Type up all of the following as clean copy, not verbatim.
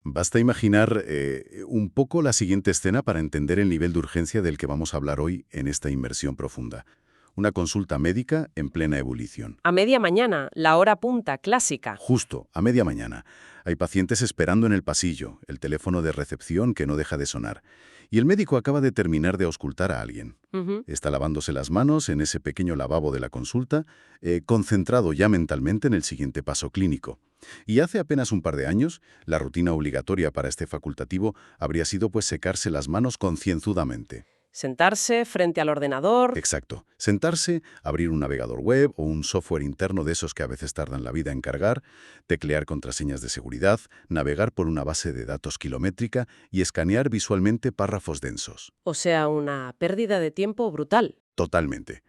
Basta imaginar un poco la siguiente escena para entender el nivel de urgencia del que vamos a hablar hoy en esta inmersión profunda. Una consulta médica en plena ebullición. A media mañana, la hora punta, clásica. Justo, a media mañana. Hay pacientes esperando en el pasillo, el teléfono de recepción que no deja de sonar. Y el médico acaba de terminar de auscultar a alguien. Ujú. Está lavándose las manos en ese pequeño lavabo de la consulta, concentrado ya mentalmente en el siguiente paso clínico. Y hace apenas un par de años, la rutina obligatoria para este facultativo habría sido pues secarse las manos concienzudamente. Sentarse frente al ordenador. Exacto. Sentarse, abrir un navegador web o un software interno de esos que a veces tardan la vida en cargar, teclear contraseñas de seguridad, navegar por una base de datos kilométrica y escanear visualmente párrafos densos. O sea, una pérdida de tiempo brutal. Totalmente.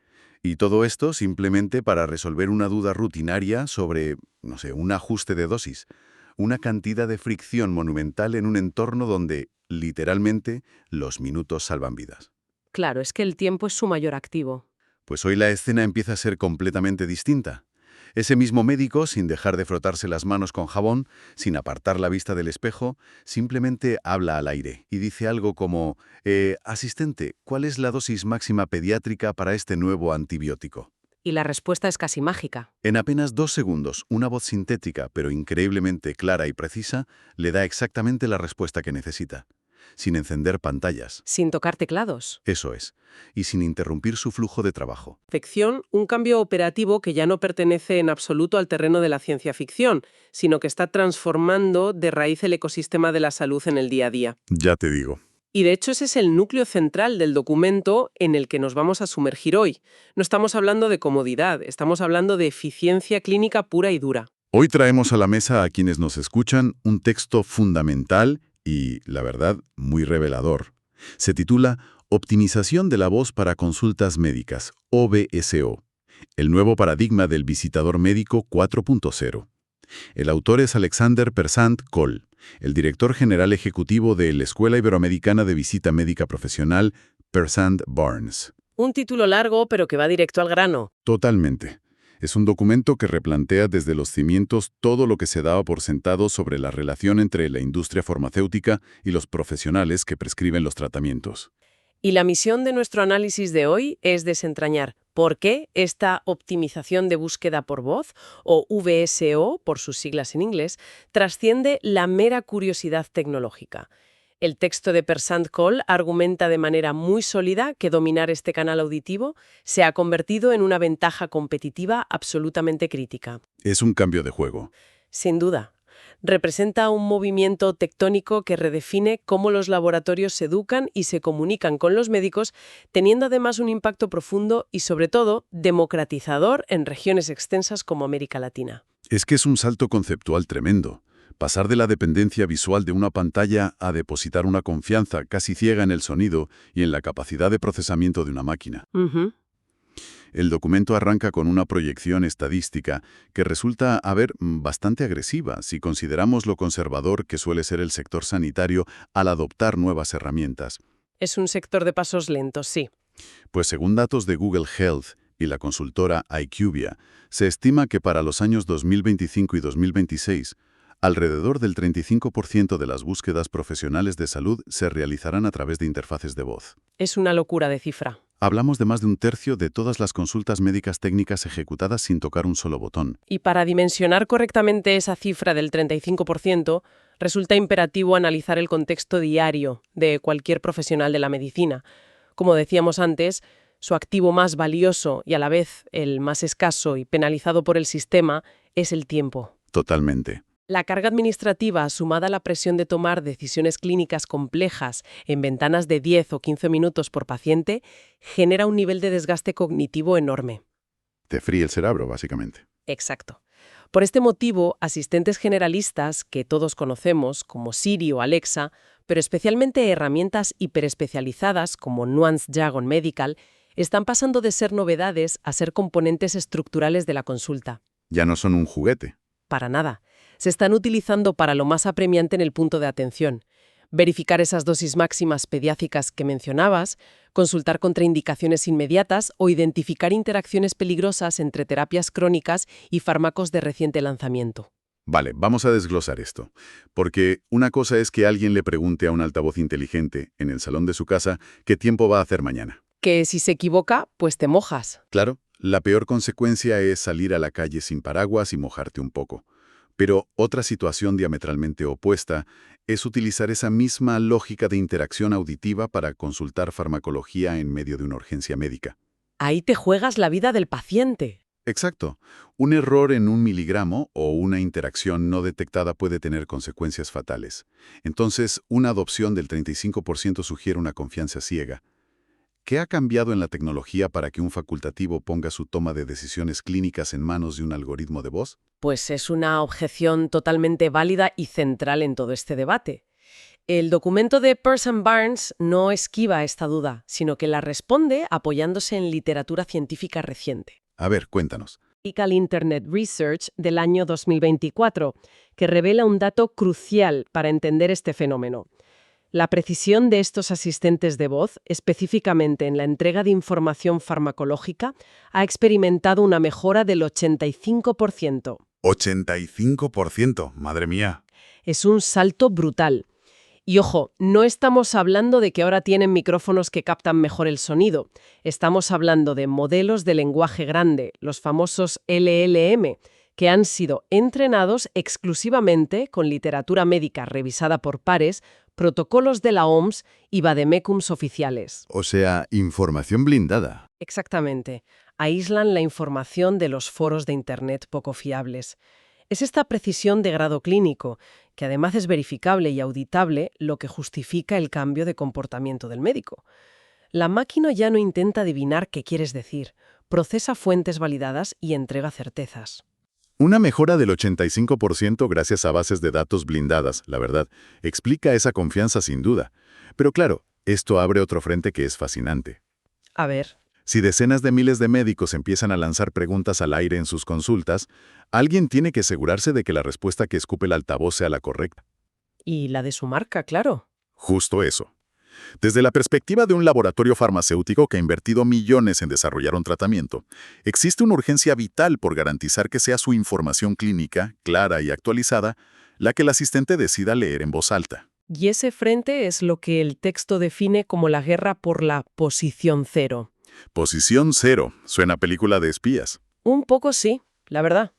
Y todo esto simplemente para resolver una duda rutinaria sobre, no sé, un ajuste de dosis. Una cantidad de fricción monumental en un entorno donde, literalmente, los minutos salvan vidas. Claro, es que el tiempo es su mayor activo. Pues hoy la escena empieza a ser completamente distinta. Ese mismo médico, sin dejar de frotarse las manos con jabón, sin apartar la vista del espejo, simplemente habla al aire y dice algo como, asistente, ¿cuál es la dosis máxima pediátrica para este nuevo antibiótico? Y la respuesta es casi mágica. En apenas 2 segundos, una voz sintética, pero increíblemente clara y precisa, le da exactamente la respuesta que necesita, sin encender pantallas. Sin tocar teclados. Eso es, y sin interrumpir su flujo de trabajo. Ficción, un cambio operativo que ya no pertenece en absoluto al terreno de la ciencia ficción, sino que está transformando de raíz el ecosistema de la salud en el día a día. Ya te digo. Y de hecho ese es el núcleo central del documento en el que nos vamos a sumergir hoy. No estamos hablando de comodidad, estamos hablando de eficiencia clínica pura y dura. Hoy traemos a la mesa a quienes nos escuchan un texto fundamental y, la verdad, muy revelador. Se titula Optimización de la voz para consultas médicas, OVSO, el nuevo paradigma del visitador médico 4.0. El autor es Alexander Persand-Kohl, el director general ejecutivo de la Escuela Iberoamericana de Visita Médica Profesional, Persand-Barnes. Un título largo, pero que va directo al grano. Totalmente. Es un documento que replantea desde los cimientos todo lo que se daba por sentado sobre la relación entre la industria farmacéutica y los profesionales que prescriben los tratamientos. Y la misión de nuestro análisis de hoy es desentrañar por qué esta optimización de búsqueda por voz, o VSO por sus siglas en inglés, trasciende la mera curiosidad tecnológica. El texto de Persand-Kohl argumenta de manera muy sólida que dominar este canal auditivo se ha convertido en una ventaja competitiva absolutamente crítica. Es un cambio de juego. Sin duda. Representa un movimiento tectónico que redefine cómo los laboratorios se educan y se comunican con los médicos, teniendo además un impacto profundo y, sobre todo, democratizador en regiones extensas como América Latina. Es que es un salto conceptual tremendo. Pasar de la dependencia visual de una pantalla a depositar una confianza casi ciega en el sonido y en la capacidad de procesamiento de una máquina. Ujú. El documento arranca con una proyección estadística que resulta, bastante agresiva si consideramos lo conservador que suele ser el sector sanitario al adoptar nuevas herramientas. Es un sector de pasos lentos, sí. Pues según datos de Google Health y la consultora IQVIA, se estima que para los años 2025 y 2026, alrededor del 35% de las búsquedas profesionales de salud se realizarán a través de interfaces de voz. Es una locura de cifra. Hablamos de más de un tercio de todas las consultas médicas técnicas ejecutadas sin tocar un solo botón. Y para dimensionar correctamente esa cifra del 35%, resulta imperativo analizar el contexto diario de cualquier profesional de la medicina. Como decíamos antes, su activo más valioso y a la vez el más escaso y penalizado por el sistema es el tiempo. Totalmente. La carga administrativa, sumada a la presión de tomar decisiones clínicas complejas en ventanas de 10 o 15 minutos por paciente, genera un nivel de desgaste cognitivo enorme. Te fríe el cerebro, básicamente. Exacto. Por este motivo, asistentes generalistas, que todos conocemos, como Siri o Alexa, pero especialmente herramientas hiperespecializadas como Nuance Jargon Medical, están pasando de ser novedades a ser componentes estructurales de la consulta. Ya no son un juguete. Para nada. Se están utilizando para lo más apremiante en el punto de atención. Verificar esas dosis máximas pediátricas que mencionabas, consultar contraindicaciones inmediatas o identificar interacciones peligrosas entre terapias crónicas y fármacos de reciente lanzamiento. Vale, vamos a desglosar esto. Porque una cosa es que alguien le pregunte a un altavoz inteligente en el salón de su casa qué tiempo va a hacer mañana. Que si se equivoca, pues te mojas. Claro, la peor consecuencia es salir a la calle sin paraguas y mojarte un poco. Pero otra situación diametralmente opuesta es utilizar esa misma lógica de interacción auditiva para consultar farmacología en medio de una urgencia médica. Ahí te juegas la vida del paciente. Exacto. Un error en 1 miligramo o una interacción no detectada puede tener consecuencias fatales. Entonces, una adopción del 35% sugiere una confianza ciega. ¿Qué ha cambiado en la tecnología para que un facultativo ponga su toma de decisiones clínicas en manos de un algoritmo de voz? Pues es una objeción totalmente válida y central en todo este debate. El documento de Pearce and Barnes no esquiva esta duda, sino que la responde apoyándose en literatura científica reciente. A ver, cuéntanos. Medical Internet Research del año 2024, que revela un dato crucial para entender este fenómeno. La precisión de estos asistentes de voz, específicamente en la entrega de información farmacológica, ha experimentado una mejora del 85%. 85%, madre mía. Es un salto brutal. Y ojo, no estamos hablando de que ahora tienen micrófonos que captan mejor el sonido. Estamos hablando de modelos de lenguaje grande, los famosos LLM, que han sido entrenados exclusivamente con literatura médica revisada por pares, protocolos de la OMS y vademecums oficiales. O sea, información blindada. Exactamente. Aíslan la información de los foros de Internet poco fiables. Es esta precisión de grado clínico, que además es verificable y auditable, lo que justifica el cambio de comportamiento del médico. La máquina ya no intenta adivinar qué quieres decir, procesa fuentes validadas y entrega certezas. Una mejora del 85% gracias a bases de datos blindadas, la verdad, explica esa confianza sin duda. Pero claro, esto abre otro frente que es fascinante. A ver. Si decenas de miles de médicos empiezan a lanzar preguntas al aire en sus consultas, alguien tiene que asegurarse de que la respuesta que escupe el altavoz sea la correcta. Y la de su marca, claro. Justo eso. Desde la perspectiva de un laboratorio farmacéutico que ha invertido millones en desarrollar un tratamiento, existe una urgencia vital por garantizar que sea su información clínica, clara y actualizada, la que el asistente decida leer en voz alta. Y ese frente es lo que el texto define como la guerra por la posición cero. Posición cero. Suena a película de espías. Un poco sí, la verdad.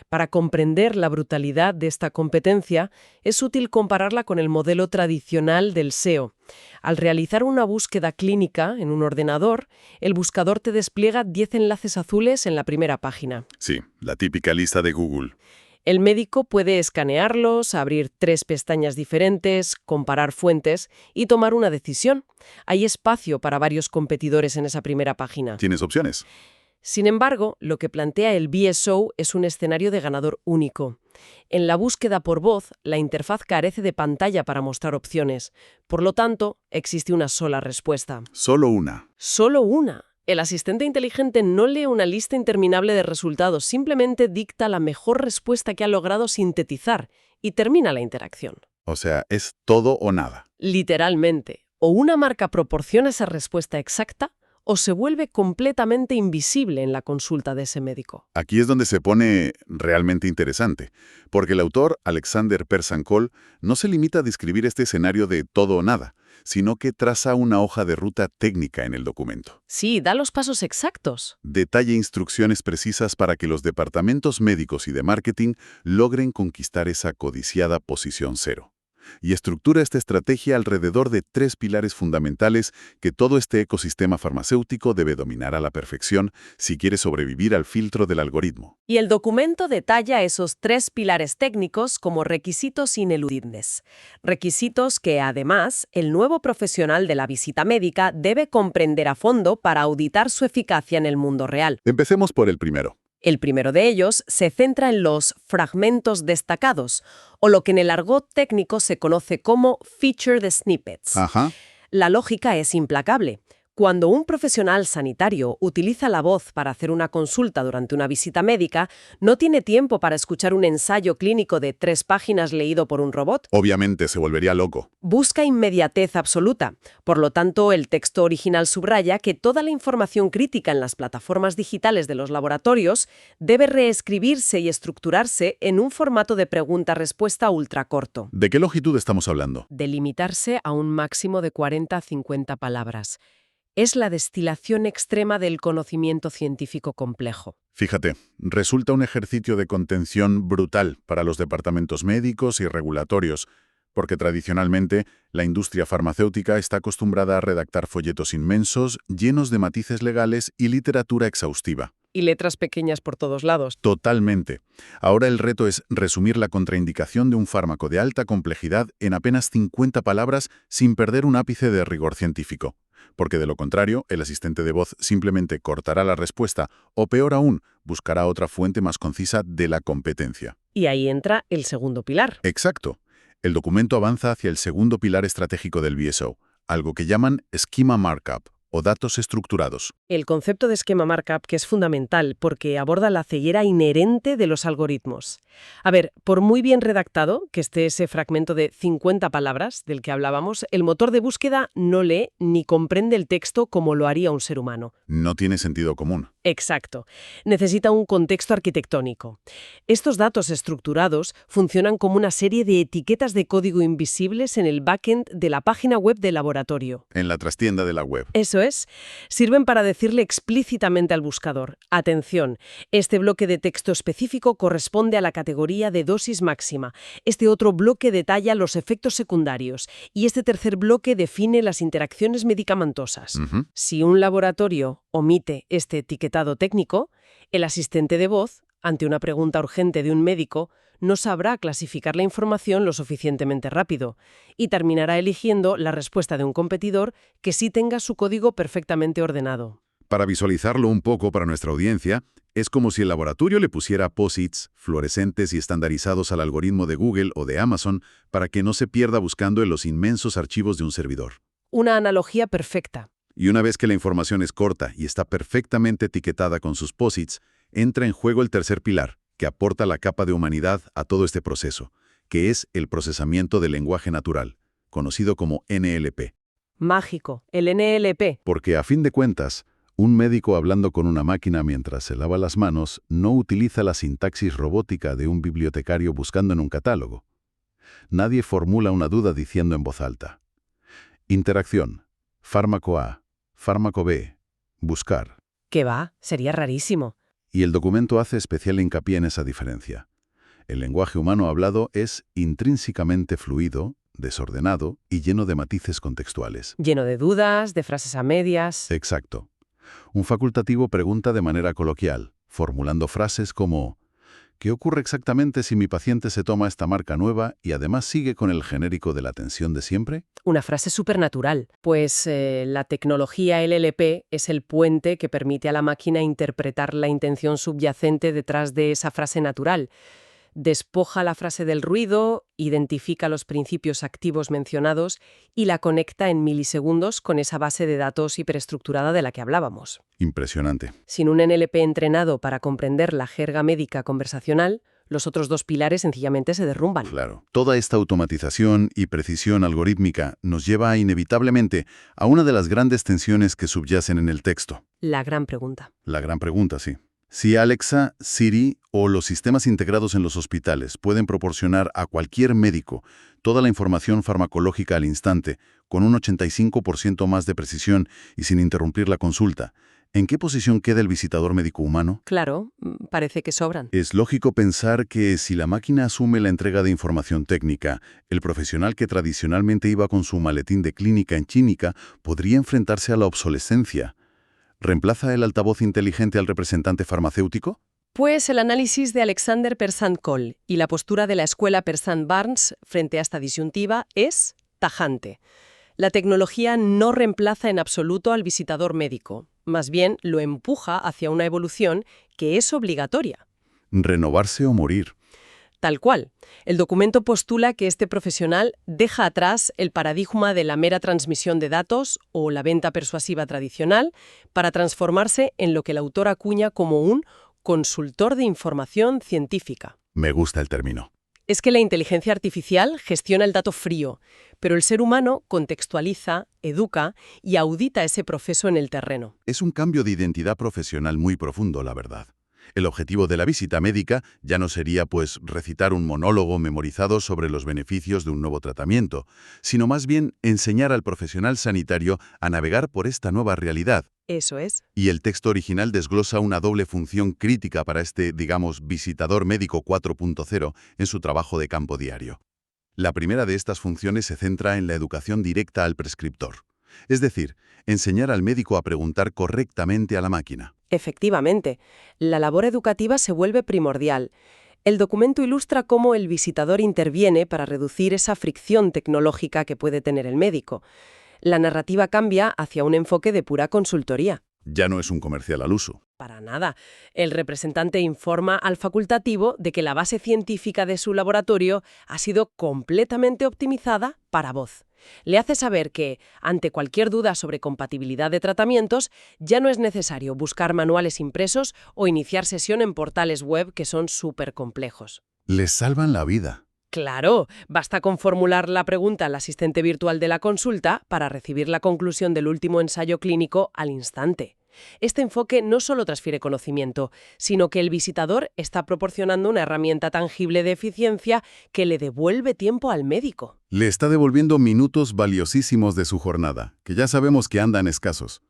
Para comprender la brutalidad de esta competencia, es útil compararla con el modelo tradicional del SEO. Al realizar una búsqueda clínica en un ordenador, el buscador te despliega 10 enlaces azules en la primera página. Sí, la típica lista de Google. El médico puede escanearlos, abrir 3 pestañas diferentes, comparar fuentes y tomar una decisión. Hay espacio para varios competidores en esa primera página. ¿Tienes opciones? Sin embargo, lo que plantea el BSO es un escenario de ganador único. En la búsqueda por voz, la interfaz carece de pantalla para mostrar opciones. Por lo tanto, existe una sola respuesta. Solo una. Solo una. El asistente inteligente no lee una lista interminable de resultados, simplemente dicta la mejor respuesta que ha logrado sintetizar y termina la interacción. O sea, es todo o nada. Literalmente. O una marca proporciona esa respuesta exacta, o se vuelve completamente invisible en la consulta de ese médico. Aquí es donde se pone realmente interesante, porque el autor, Alexander Persancol, no se limita a describir este escenario de todo o nada, sino que traza una hoja de ruta técnica en el documento. Sí, da los pasos exactos. Detalla instrucciones precisas para que los departamentos médicos y de marketing logren conquistar esa codiciada posición cero. Y estructura esta estrategia alrededor de 3 pilares fundamentales que todo este ecosistema farmacéutico debe dominar a la perfección si quiere sobrevivir al filtro del algoritmo. Y el documento detalla esos 3 pilares técnicos como requisitos ineludibles. Requisitos que, además, el nuevo profesional de la visita médica debe comprender a fondo para auditar su eficacia en el mundo real. Empecemos por el primero. El primero de ellos se centra en los fragmentos destacados, o lo que en el argot técnico se conoce como feature de snippets. Ajá. La lógica es implacable. Cuando un profesional sanitario utiliza la voz para hacer una consulta durante una visita médica, no tiene tiempo para escuchar un ensayo clínico de 3 páginas leído por un robot. Obviamente se volvería loco. Busca inmediatez absoluta. Por lo tanto, el texto original subraya que toda la información crítica en las plataformas digitales de los laboratorios debe reescribirse y estructurarse en un formato de pregunta-respuesta ultracorto. ¿De qué longitud estamos hablando? De limitarse a un máximo de 40 a 50 palabras. Es la destilación extrema del conocimiento científico complejo. Fíjate, resulta un ejercicio de contención brutal para los departamentos médicos y regulatorios, porque tradicionalmente la industria farmacéutica está acostumbrada a redactar folletos inmensos, llenos de matices legales y literatura exhaustiva. Y letras pequeñas por todos lados. Totalmente. Ahora el reto es resumir la contraindicación de un fármaco de alta complejidad en apenas 50 palabras sin perder un ápice de rigor científico. Porque de lo contrario, el asistente de voz simplemente cortará la respuesta o, peor aún, buscará otra fuente más concisa de la competencia. Y ahí entra el segundo pilar. Exacto. El documento avanza hacia el segundo pilar estratégico del BSO, algo que llaman Schema Markup, o datos estructurados. El concepto de esquema markup que es fundamental porque aborda la ceguera inherente de los algoritmos. A ver, por muy bien redactado que esté ese fragmento de 50 palabras del que hablábamos, el motor de búsqueda no lee ni comprende el texto como lo haría un ser humano. No tiene sentido común. Exacto. Necesita un contexto arquitectónico. Estos datos estructurados funcionan como una serie de etiquetas de código invisibles en el backend de la página web del laboratorio. En la trastienda de la web. Eso es. Sirven para decirle explícitamente al buscador: atención, este bloque de texto específico corresponde a la categoría de dosis máxima. Este otro bloque detalla los efectos secundarios. Y este tercer bloque define las interacciones medicamentosas. Si un laboratorio omite este etiquetado técnico, el asistente de voz, ante una pregunta urgente de un médico, no sabrá clasificar la información lo suficientemente rápido y terminará eligiendo la respuesta de un competidor que sí tenga su código perfectamente ordenado. Para visualizarlo un poco para nuestra audiencia, es como si el laboratorio le pusiera POSITs fluorescentes y estandarizados al algoritmo de Google o de Amazon para que no se pierda buscando en los inmensos archivos de un servidor. Una analogía perfecta. Y una vez que la información es corta y está perfectamente etiquetada con sus POSITs, entra en juego el tercer pilar, que aporta la capa de humanidad a todo este proceso, que es el procesamiento del lenguaje natural, conocido como NLP. Mágico, el NLP. Porque a fin de cuentas, un médico hablando con una máquina mientras se lava las manos no utiliza la sintaxis robótica de un bibliotecario buscando en un catálogo. Nadie formula una duda diciendo en voz alta: interacción, fármaco A, fármaco B, buscar. ¿Qué va? Sería rarísimo. Y el documento hace especial hincapié en esa diferencia. El lenguaje humano hablado es intrínsecamente fluido, desordenado y lleno de matices contextuales. Lleno de dudas, de frases a medias. Exacto. Un facultativo pregunta de manera coloquial, formulando frases como: ¿qué ocurre exactamente si mi paciente se toma esta marca nueva y además sigue con el genérico de la atención de siempre? Una frase supernatural, pues la tecnología LLP es el puente que permite a la máquina interpretar la intención subyacente detrás de esa frase natural. Despoja la frase del ruido, identifica los principios activos mencionados y la conecta en milisegundos con esa base de datos hiperestructurada de la que hablábamos. Impresionante. Sin un NLP entrenado para comprender la jerga médica conversacional, los otros dos pilares sencillamente se derrumban. Claro. Toda esta automatización y precisión algorítmica nos lleva inevitablemente a una de las grandes tensiones que subyacen en el texto. La gran pregunta. La gran pregunta, sí. Si Alexa, Siri o los sistemas integrados en los hospitales pueden proporcionar a cualquier médico toda la información farmacológica al instante, con un 85% más de precisión y sin interrumpir la consulta, ¿en qué posición queda el visitador médico humano? Claro, parece que sobran. Es lógico pensar que si la máquina asume la entrega de información técnica, el profesional que tradicionalmente iba con su maletín de clínica en chínica podría enfrentarse a la obsolescencia. ¿Reemplaza el altavoz inteligente al representante farmacéutico? Pues el análisis de Alexander Persant-Coll y la postura de la escuela Persant-Barnes frente a esta disyuntiva es tajante. La tecnología no reemplaza en absoluto al visitador médico, más bien lo empuja hacia una evolución que es obligatoria. Renovarse o morir. Tal cual. El documento postula que este profesional deja atrás el paradigma de la mera transmisión de datos o la venta persuasiva tradicional para transformarse en lo que el autor acuña como un consultor de información científica. Me gusta el término. Es que la inteligencia artificial gestiona el dato frío, pero el ser humano contextualiza, educa y audita ese proceso en el terreno. Es un cambio de identidad profesional muy profundo, la verdad. El objetivo de la visita médica ya no sería, pues, recitar un monólogo memorizado sobre los beneficios de un nuevo tratamiento, sino más bien enseñar al profesional sanitario a navegar por esta nueva realidad. Eso es. Y el texto original desglosa una doble función crítica para este, digamos, visitador médico 4.0 en su trabajo de campo diario. La primera de estas funciones se centra en la educación directa al prescriptor, es decir, enseñar al médico a preguntar correctamente a la máquina. Efectivamente, la labor educativa se vuelve primordial. El documento ilustra cómo el visitador interviene para reducir esa fricción tecnológica que puede tener el médico. La narrativa cambia hacia un enfoque de pura consultoría. Ya no es un comercial al uso. Para nada. El representante informa al facultativo de que la base científica de su laboratorio ha sido completamente optimizada para voz. Le hace saber que, ante cualquier duda sobre compatibilidad de tratamientos, ya no es necesario buscar manuales impresos o iniciar sesión en portales web que son súper complejos. Les salvan la vida. Claro, basta con formular la pregunta al asistente virtual de la consulta para recibir la conclusión del último ensayo clínico al instante. Este enfoque no solo transfiere conocimiento, sino que el visitador está proporcionando una herramienta tangible de eficiencia que le devuelve tiempo al médico. Le está devolviendo minutos valiosísimos de su jornada, que ya sabemos que andan escasos.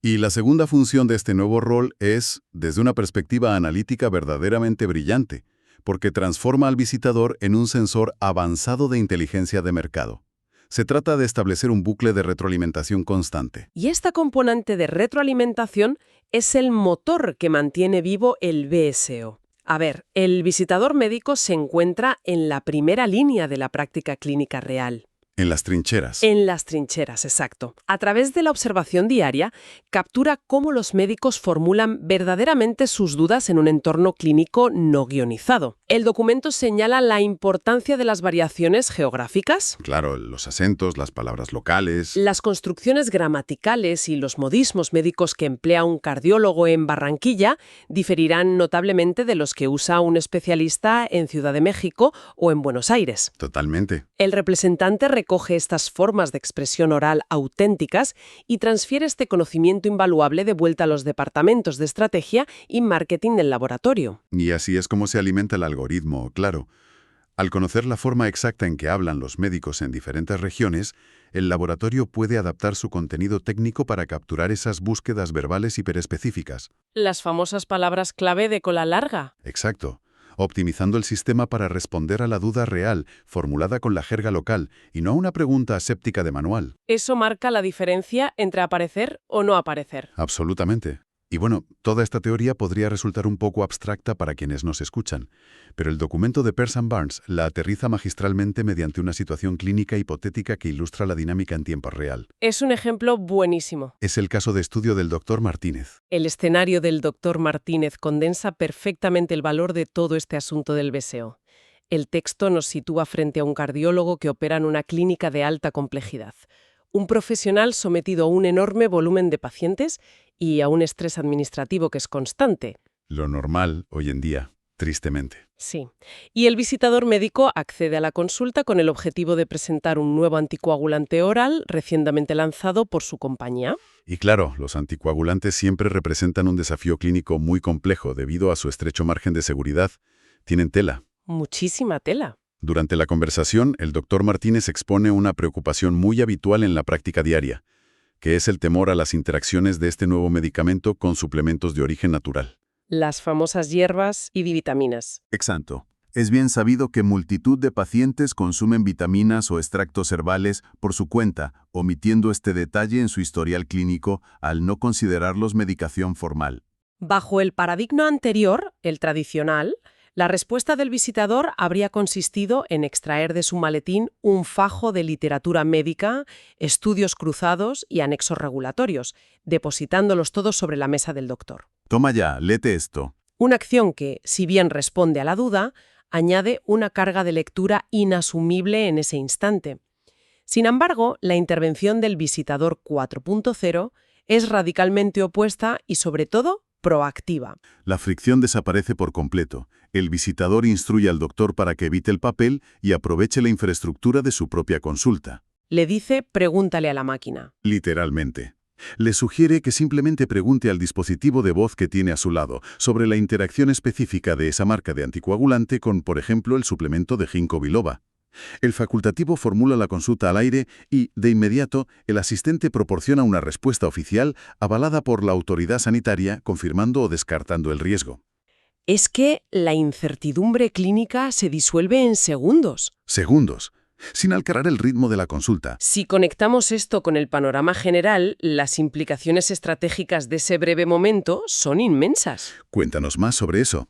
Y la segunda función de este nuevo rol es, desde una perspectiva analítica verdaderamente brillante, porque transforma al visitador en un sensor avanzado de inteligencia de mercado. Se trata de establecer un bucle de retroalimentación constante. Y esta componente de retroalimentación es el motor que mantiene vivo el BSO. A ver, el visitador médico se encuentra en la primera línea de la práctica clínica real. En las trincheras. En las trincheras, exacto. A través de la observación diaria, captura cómo los médicos formulan verdaderamente sus dudas en un entorno clínico no guionizado. El documento señala la importancia de las variaciones geográficas. Claro, los acentos, las palabras locales. Las construcciones gramaticales y los modismos médicos que emplea un cardiólogo en Barranquilla diferirán notablemente de los que usa un especialista en Ciudad de México o en Buenos Aires. Totalmente. El representante recoge estas formas de expresión oral auténticas y transfiere este conocimiento invaluable de vuelta a los departamentos de estrategia y marketing del laboratorio. Y así es como se alimenta el algoritmo, claro. Al conocer la forma exacta en que hablan los médicos en diferentes regiones, el laboratorio puede adaptar su contenido técnico para capturar esas búsquedas verbales hiperespecíficas. Las famosas palabras clave de cola larga. Exacto. Optimizando el sistema para responder a la duda real, formulada con la jerga local, y no a una pregunta aséptica de manual. Eso marca la diferencia entre aparecer o no aparecer. Absolutamente. Y bueno, toda esta teoría podría resultar un poco abstracta para quienes nos escuchan, pero el documento de Pearson Barnes la aterriza magistralmente mediante una situación clínica hipotética que ilustra la dinámica en tiempo real. Es un ejemplo buenísimo. Es el caso de estudio del Dr. Martínez. El escenario del Dr. Martínez condensa perfectamente el valor de todo este asunto del BSO. El texto nos sitúa frente a un cardiólogo que opera en una clínica de alta complejidad. Un profesional sometido a un enorme volumen de pacientes y a un estrés administrativo que es constante. Lo normal hoy en día, tristemente. Sí. Y el visitador médico accede a la consulta con el objetivo de presentar un nuevo anticoagulante oral recientemente lanzado por su compañía. Y claro, los anticoagulantes siempre representan un desafío clínico muy complejo debido a su estrecho margen de seguridad. Tienen tela. Muchísima tela. Durante la conversación, el Dr. Martínez expone una preocupación muy habitual en la práctica diaria, que es el temor a las interacciones de este nuevo medicamento con suplementos de origen natural. Las famosas hierbas y vitaminas. Exacto. Es bien sabido que multitud de pacientes consumen vitaminas o extractos herbales por su cuenta, omitiendo este detalle en su historial clínico al no considerarlos medicación formal. Bajo el paradigma anterior, el tradicional, la respuesta del visitador habría consistido en extraer de su maletín un fajo de literatura médica, estudios cruzados y anexos regulatorios, depositándolos todos sobre la mesa del doctor. Toma ya, léete esto. Una acción que, si bien responde a la duda, añade una carga de lectura inasumible en ese instante. Sin embargo, la intervención del visitador 4.0 es radicalmente opuesta y, sobre todo, proactiva. La fricción desaparece por completo. El visitador instruye al doctor para que evite el papel y aproveche la infraestructura de su propia consulta. Le dice, pregúntale a la máquina. Literalmente. Le sugiere que simplemente pregunte al dispositivo de voz que tiene a su lado sobre la interacción específica de esa marca de anticoagulante con, por ejemplo, el suplemento de ginkgo biloba. El facultativo formula la consulta al aire y, de inmediato, el asistente proporciona una respuesta oficial avalada por la autoridad sanitaria, confirmando o descartando el riesgo. Es que la incertidumbre clínica se disuelve en segundos. Segundos, sin alterar el ritmo de la consulta. Si conectamos esto con el panorama general, las implicaciones estratégicas de ese breve momento son inmensas. Cuéntanos más sobre eso.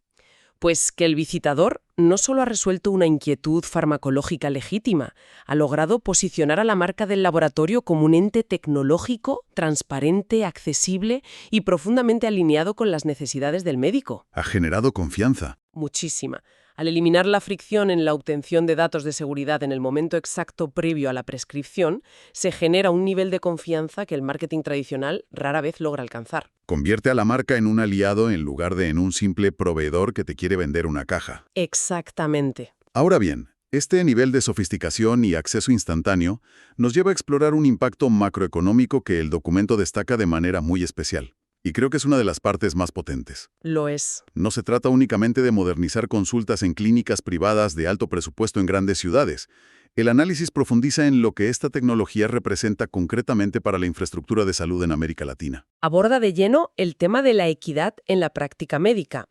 Pues que el visitador no solo ha resuelto una inquietud farmacológica legítima, ha logrado posicionar a la marca del laboratorio como un ente tecnológico, transparente, accesible y profundamente alineado con las necesidades del médico. Ha generado confianza. Muchísima. Al eliminar la fricción en la obtención de datos de seguridad en el momento exacto previo a la prescripción, se genera un nivel de confianza que el marketing tradicional rara vez logra alcanzar. Convierte a la marca en un aliado en lugar de en un simple proveedor que te quiere vender una caja. Exactamente. Ahora bien, este nivel de sofisticación y acceso instantáneo nos lleva a explorar un impacto macroeconómico que el documento destaca de manera muy especial. Y creo que es una de las partes más potentes. Lo es. No se trata únicamente de modernizar consultas en clínicas privadas de alto presupuesto en grandes ciudades. El análisis profundiza en lo que esta tecnología representa concretamente para la infraestructura de salud en América Latina. Aborda de lleno el tema de la equidad en la práctica médica.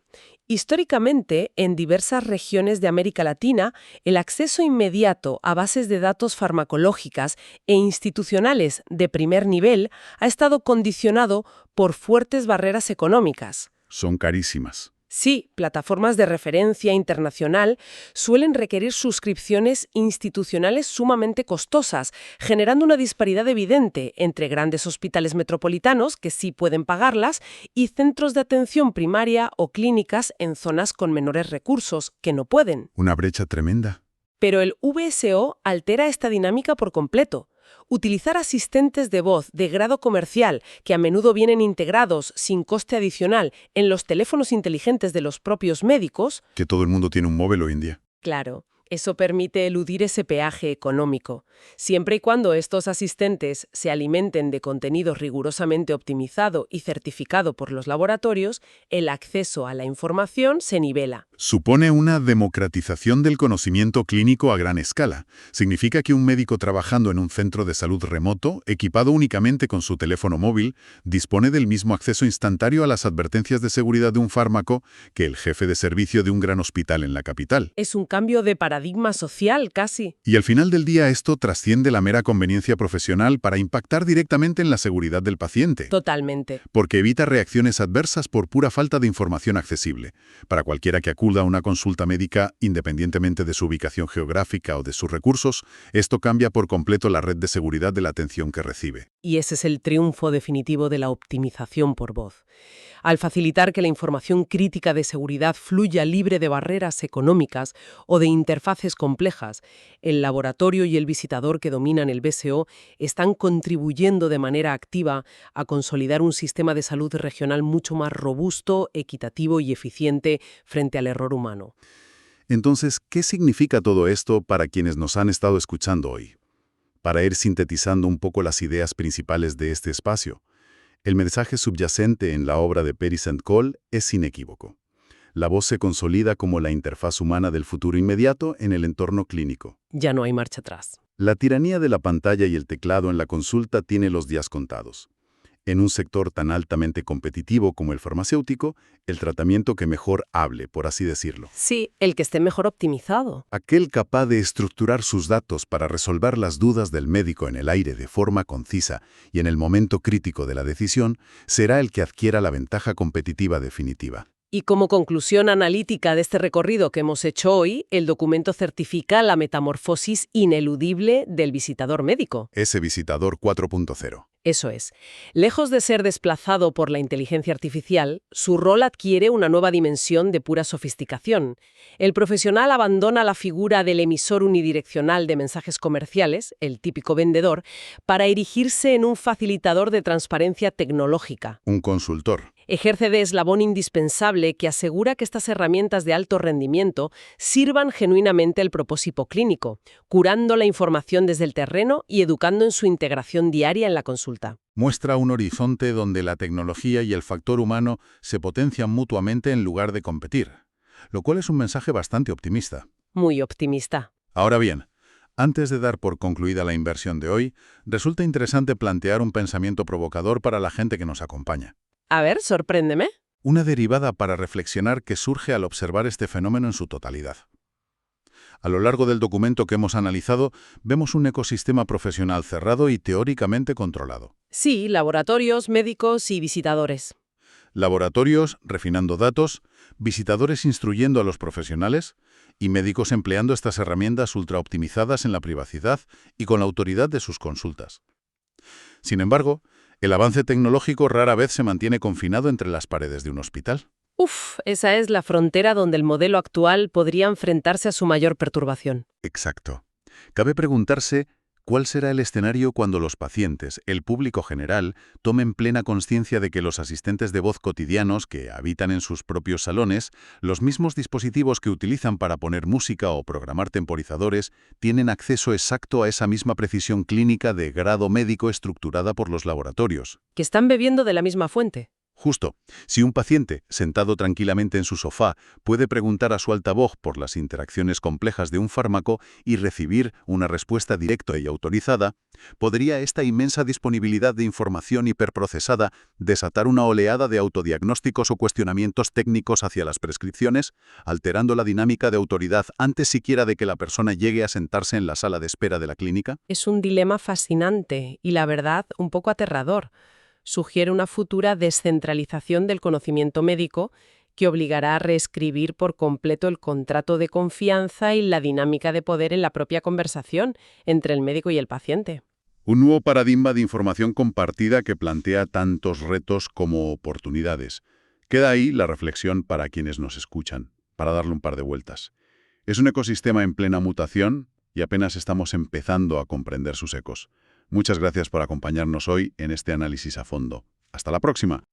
Históricamente, en diversas regiones de América Latina, el acceso inmediato a bases de datos farmacológicas e institucionales de primer nivel ha estado condicionado por fuertes barreras económicas. Son carísimas. Sí, plataformas de referencia internacional suelen requerir suscripciones institucionales sumamente costosas, generando una disparidad evidente entre grandes hospitales metropolitanos, que sí pueden pagarlas, y centros de atención primaria o clínicas en zonas con menores recursos, que no pueden. Una brecha tremenda. Pero el VSO altera esta dinámica por completo. Utilizar asistentes de voz de grado comercial, que a menudo vienen integrados sin coste adicional en los teléfonos inteligentes de los propios médicos, Que todo el mundo tiene un móvil hoy en día. claro, eso permite eludir ese peaje económico, siempre y cuando estos asistentes se alimenten de contenido rigurosamente optimizado y certificado por los laboratorios. El acceso a la información se nivela. Supone una democratización del conocimiento clínico a gran escala. Significa que un médico trabajando en un centro de salud remoto, equipado únicamente con su teléfono móvil, dispone del mismo acceso instantáneo a las advertencias de seguridad de un fármaco que el jefe de servicio de un gran hospital en la capital. Es un cambio de paradigma social, casi. Y al final del día esto trasciende la mera conveniencia profesional para impactar directamente en la seguridad del paciente. Totalmente. Porque evita reacciones adversas por pura falta de información accesible. Para cualquiera que acuda a una consulta médica, independientemente de su ubicación geográfica o de sus recursos, esto cambia por completo la red de seguridad de la atención que recibe. Y ese es el triunfo definitivo de la optimización por voz. Al facilitar que la información crítica de seguridad fluya libre de barreras económicas o de interfaces complejas, el laboratorio y el visitador que dominan el VSO están contribuyendo de manera activa a consolidar un sistema de salud regional mucho más robusto, equitativo y eficiente frente al error humano. Entonces, ¿qué significa todo esto para quienes nos han estado escuchando hoy? Para ir sintetizando un poco las ideas principales de este espacio, el mensaje subyacente en la obra de Peris & Cole es inequívoco. La voz se consolida como la interfaz humana del futuro inmediato en el entorno clínico. Ya no hay marcha atrás. La tiranía de la pantalla y el teclado en la consulta tiene los días contados. En un sector tan altamente competitivo como el farmacéutico, el tratamiento que mejor hable, por así decirlo. Sí, el que esté mejor optimizado. Aquel capaz de estructurar sus datos para resolver las dudas del médico en el aire de forma concisa y en el momento crítico de la decisión, será el que adquiera la ventaja competitiva definitiva. Y como conclusión analítica de este recorrido que hemos hecho hoy, el documento certifica la metamorfosis ineludible del visitador médico. Ese visitador 4.0. Eso es. Lejos de ser desplazado por la inteligencia artificial, su rol adquiere una nueva dimensión de pura sofisticación. El profesional abandona la figura del emisor unidireccional de mensajes comerciales, el típico vendedor, para erigirse en un facilitador de transparencia tecnológica. Un consultor. Ejerce de eslabón indispensable que asegura que estas herramientas de alto rendimiento sirvan genuinamente el propósito clínico, curando la información desde el terreno y educando en su integración diaria en la consulta. Muestra un horizonte donde la tecnología y el factor humano se potencian mutuamente en lugar de competir, lo cual es un mensaje bastante optimista. Muy optimista. Ahora bien, antes de dar por concluida la inversión de hoy, resulta interesante plantear un pensamiento provocador para la gente que nos acompaña. A ver, sorpréndeme. Una derivada para reflexionar que surge al observar este fenómeno en su totalidad. A lo largo del documento que hemos analizado, vemos un ecosistema profesional cerrado y teóricamente controlado. Sí, laboratorios, médicos y visitadores. Laboratorios refinando datos, visitadores instruyendo a los profesionales y médicos empleando estas herramientas ultraoptimizadas en la privacidad y con la autoridad de sus consultas. Sin embargo, el avance tecnológico rara vez se mantiene confinado entre las paredes de un hospital. Esa es la frontera donde el modelo actual podría enfrentarse a su mayor perturbación. Exacto. Cabe preguntarse cuál será el escenario cuando los pacientes, el público general, tomen plena conciencia de que los asistentes de voz cotidianos que habitan en sus propios salones, los mismos dispositivos que utilizan para poner música o programar temporizadores, tienen acceso exacto a esa misma precisión clínica de grado médico estructurada por los laboratorios. Que están bebiendo de la misma fuente. Justo, si un paciente, sentado tranquilamente en su sofá, puede preguntar a su altavoz por las interacciones complejas de un fármaco y recibir una respuesta directa y autorizada, podría esta inmensa disponibilidad de información hiperprocesada desatar una oleada de autodiagnósticos o cuestionamientos técnicos hacia las prescripciones, alterando la dinámica de autoridad antes siquiera de que la persona llegue a sentarse en la sala de espera de la clínica. Es un dilema fascinante y, la verdad, un poco aterrador. Sugiere una futura descentralización del conocimiento médico que obligará a reescribir por completo el contrato de confianza y la dinámica de poder en la propia conversación entre el médico y el paciente. Un nuevo paradigma de información compartida que plantea tantos retos como oportunidades. Queda ahí la reflexión para quienes nos escuchan, para darle un par de vueltas. Es un ecosistema en plena mutación y apenas estamos empezando a comprender sus ecos. Muchas gracias por acompañarnos hoy en este análisis a fondo. Hasta la próxima.